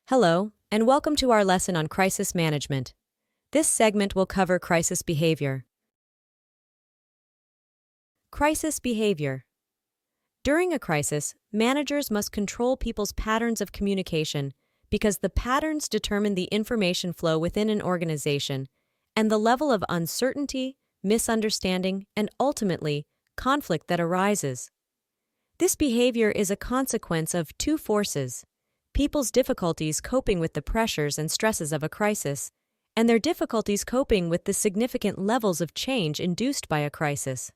Hello, and welcome to our lesson on crisis management. This segment will cover crisis behavior. Crisis behavior. During a crisis, managers must control people's patterns of communication because the patterns determine the information flow within an organization and the level of uncertainty, misunderstanding, and ultimately, conflict that arises. This behavior is a consequence of two forces: people's difficulties coping with the pressures and stresses of a crisis, and their difficulties coping with the significant levels of change induced by a crisis.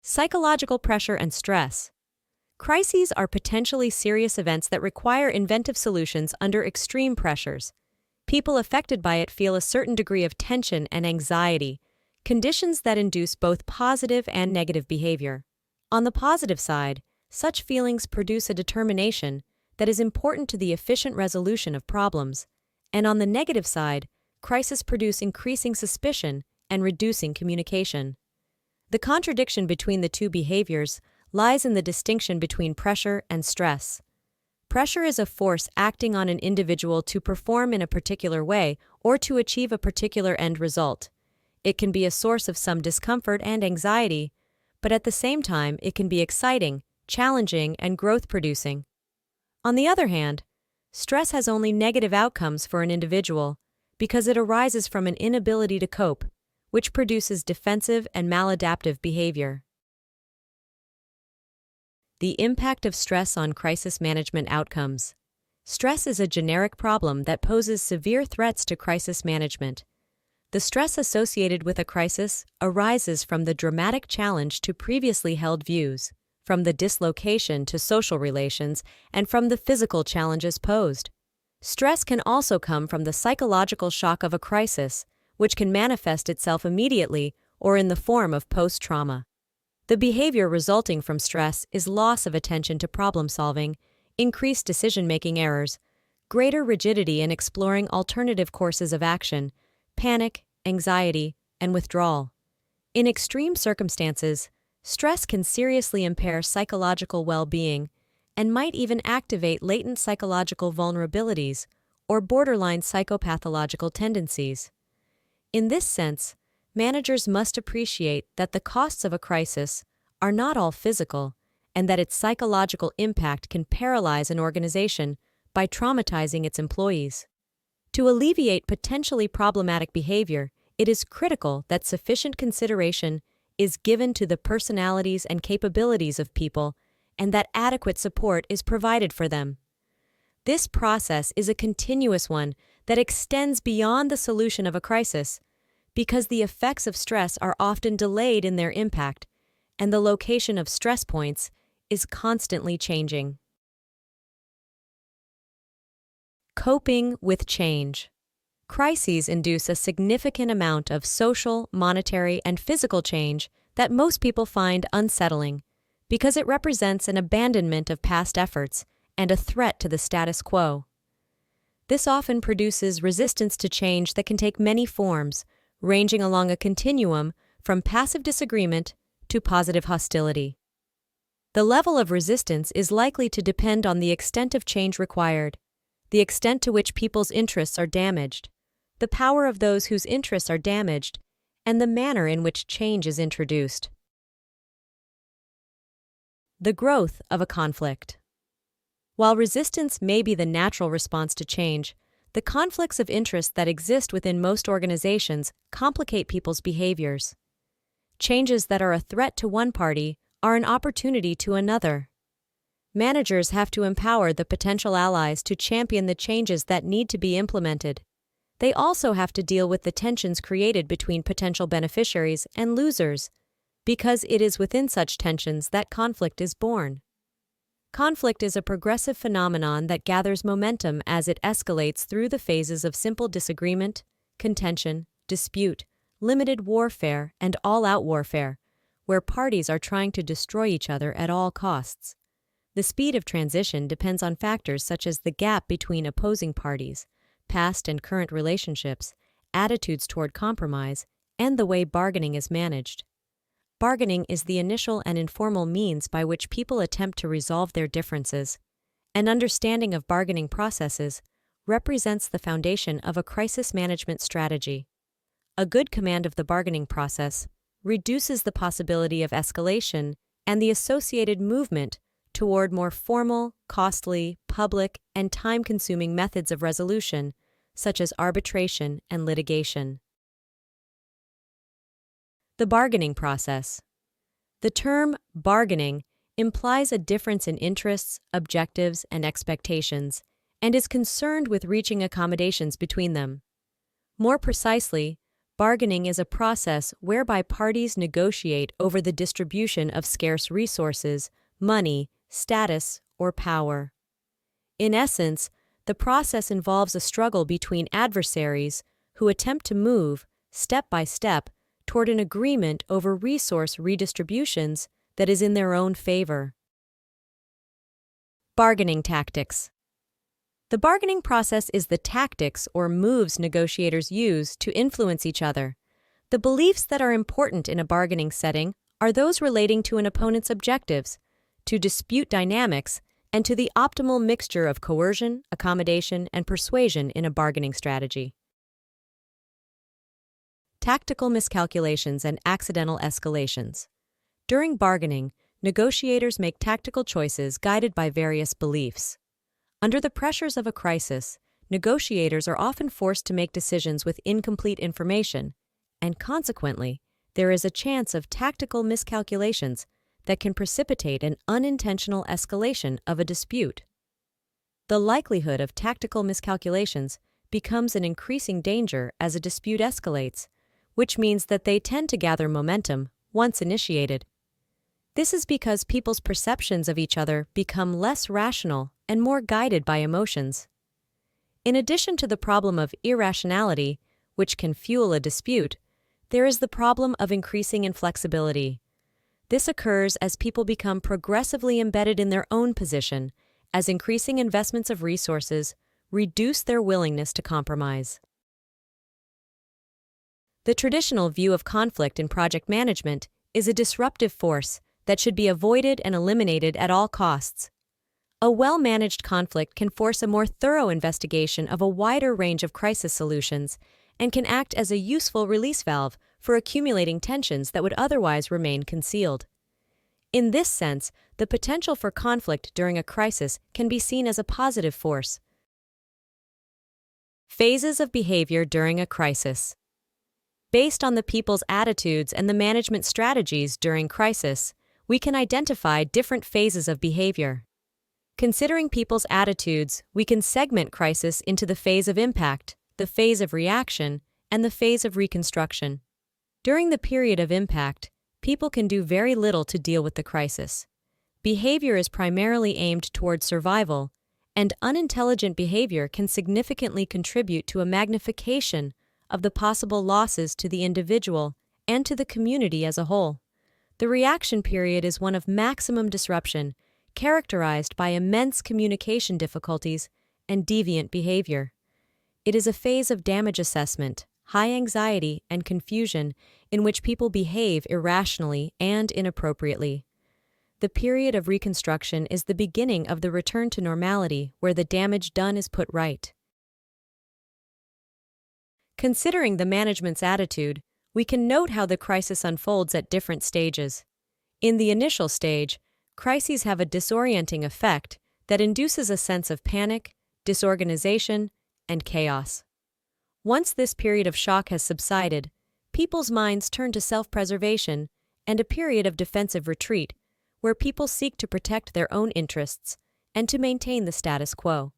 Psychological pressure and stress. Crises are potentially serious events that require inventive solutions under extreme pressures. People affected by it feel a certain degree of tension and anxiety, conditions that induce both positive and negative behavior. On the positive side, such feelings produce a determination that is important to the efficient resolution of problems, and on the negative side, crises produce increasing suspicion and reducing communication. The contradiction between the two behaviors lies in the distinction between pressure and stress. Pressure is a force acting on an individual to perform in a particular way or to achieve a particular end result. It can be a source of some discomfort and anxiety, but at the same time it can be exciting, challenging, and growth-producing. On the other hand, stress has only negative outcomes for an individual because it arises from an inability to cope, which produces defensive and maladaptive behavior. The impact of stress on crisis management outcomes. Stress is a generic problem that poses severe threats to crisis management. The stress associated with a crisis arises from the dramatic challenge to previously held views, from the dislocation to social relations, and from the physical challenges posed. Stress can also come from the psychological shock of a crisis, which can manifest itself immediately or in the form of post-trauma. The behavior resulting from stress is loss of attention to problem-solving, increased decision-making errors, greater rigidity in exploring alternative courses of action, panic, anxiety, and withdrawal. In extreme circumstances, stress can seriously impair psychological well-being and might even activate latent psychological vulnerabilities or borderline psychopathological tendencies. In this sense, managers must appreciate that the costs of a crisis are not all physical and that its psychological impact can paralyze an organization by traumatizing its employees. To alleviate potentially problematic behavior, it is critical that sufficient consideration is given to the personalities and capabilities of people and that adequate support is provided for them. This process is a continuous one that extends beyond the solution of a crisis because the effects of stress are often delayed in their impact and the location of stress points is constantly changing. Coping with change. Crises induce a significant amount of social, monetary, and physical change that most people find unsettling because it represents an abandonment of past efforts and a threat to the status quo. This often produces resistance to change that can take many forms, ranging along a continuum from passive disagreement to positive hostility. The level of resistance is likely to depend on the extent of change required, the extent to which people's interests are damaged, the power of those whose interests are damaged, and the manner in which change is introduced. The growth of a conflict. While resistance may be the natural response to change, the conflicts of interest that exist within most organizations complicate people's behaviors. Changes that are a threat to one party are an opportunity to another. Managers have to empower the potential allies to champion the changes that need to be implemented. They also have to deal with the tensions created between potential beneficiaries and losers, because it is within such tensions that conflict is born. Conflict is a progressive phenomenon that gathers momentum as it escalates through the phases of simple disagreement, contention, dispute, limited warfare, and all-out warfare, where parties are trying to destroy each other at all costs. The speed of transition depends on factors such as the gap between opposing parties, past and current relationships, attitudes toward compromise, and the way bargaining is managed. Bargaining is the initial and informal means by which people attempt to resolve their differences, An understanding of bargaining processes represents the foundation of a crisis management strategy. A good command of the bargaining process reduces the possibility of escalation and the associated movement toward more formal, costly, public, and time-consuming methods of resolution, such as arbitration and litigation. The bargaining process. The term bargaining implies a difference in interests, objectives, and expectations, and is concerned with reaching accommodations between them. More precisely, bargaining is a process whereby parties negotiate over the distribution of scarce resources, money, status, or power. In essence, the process involves a struggle between adversaries who attempt to move, step by step, toward an agreement over resource redistributions that is in their own favor. Bargaining tactics. The bargaining process is the tactics or moves negotiators use to influence each other. The beliefs that are important in a bargaining setting are those relating to an opponent's objectives, to dispute dynamics, and to the optimal mixture of coercion, accommodation, and persuasion in a bargaining strategy. Tactical miscalculations and accidental escalations. During bargaining, negotiators make tactical choices guided by various beliefs. Under the pressures of a crisis, negotiators are often forced to make decisions with incomplete information, and consequently, there is a chance of tactical miscalculations that can precipitate an unintentional escalation of a dispute. The likelihood of tactical miscalculations becomes an increasing danger as a dispute escalates, which means that they tend to gather momentum once initiated. This is because people's perceptions of each other become less rational and more guided by emotions. In addition to the problem of irrationality, which can fuel a dispute, there is the problem of increasing inflexibility. This occurs as people become progressively embedded in their own position, as increasing investments of resources reduce their willingness to compromise. The traditional view of conflict in project management is a disruptive force that should be avoided and eliminated at all costs. A well-managed conflict can force a more thorough investigation of a wider range of crisis solutions and can act as a useful release valve for accumulating tensions that would otherwise remain concealed. In this sense, the potential for conflict during a crisis can be seen as a positive force. Phases of behavior during a crisis. Based on the people's attitudes and the management strategies during crisis, we can identify different phases of behavior. Considering people's attitudes, we can segment crisis into the phase of impact, the phase of reaction, and the phase of reconstruction. During the period of impact, people can do very little to deal with the crisis. Behavior is primarily aimed toward survival, and unintelligent behavior can significantly contribute to a magnification of the possible losses to the individual and to the community as a whole. The reaction period is one of maximum disruption, characterized by immense communication difficulties and deviant behavior. It is a phase of damage assessment, high anxiety, and confusion in which people behave irrationally and inappropriately. The period of reconstruction is the beginning of the return to normality where the damage done is put right. Considering the management's attitude, we can note how the crisis unfolds at different stages. In the initial stage, crises have a disorienting effect that induces a sense of panic, disorganization, and chaos. Once this period of shock has subsided, people's minds turn to self-preservation and a period of defensive retreat, where people seek to protect their own interests and to maintain the status quo.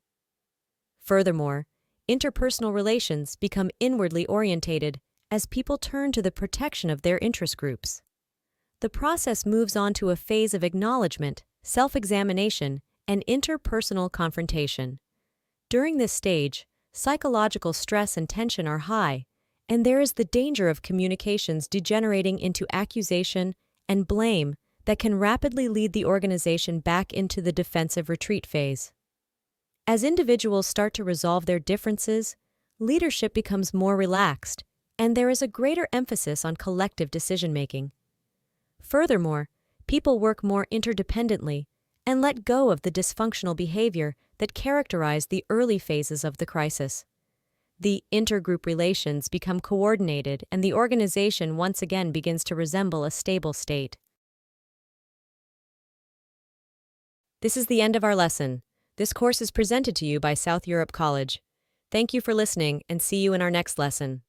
Furthermore, interpersonal relations become inwardly orientated as people turn to the protection of their interest groups. The process moves on to a phase of acknowledgement, self-examination, and interpersonal confrontation. During this stage, psychological stress and tension are high, and there is the danger of communications degenerating into accusation and blame that can rapidly lead the organization back into the defensive retreat phase. As individuals start to resolve their differences, leadership becomes more relaxed, and there is a greater emphasis on collective decision-making. Furthermore, people work more interdependently, and let go of the dysfunctional behavior that characterized the early phases of the crisis. The intergroup relations become coordinated and the organization once again begins to resemble a stable state. This is the end of our lesson. This course is presented to you by South Europe College. Thank you for listening and see you in our next lesson.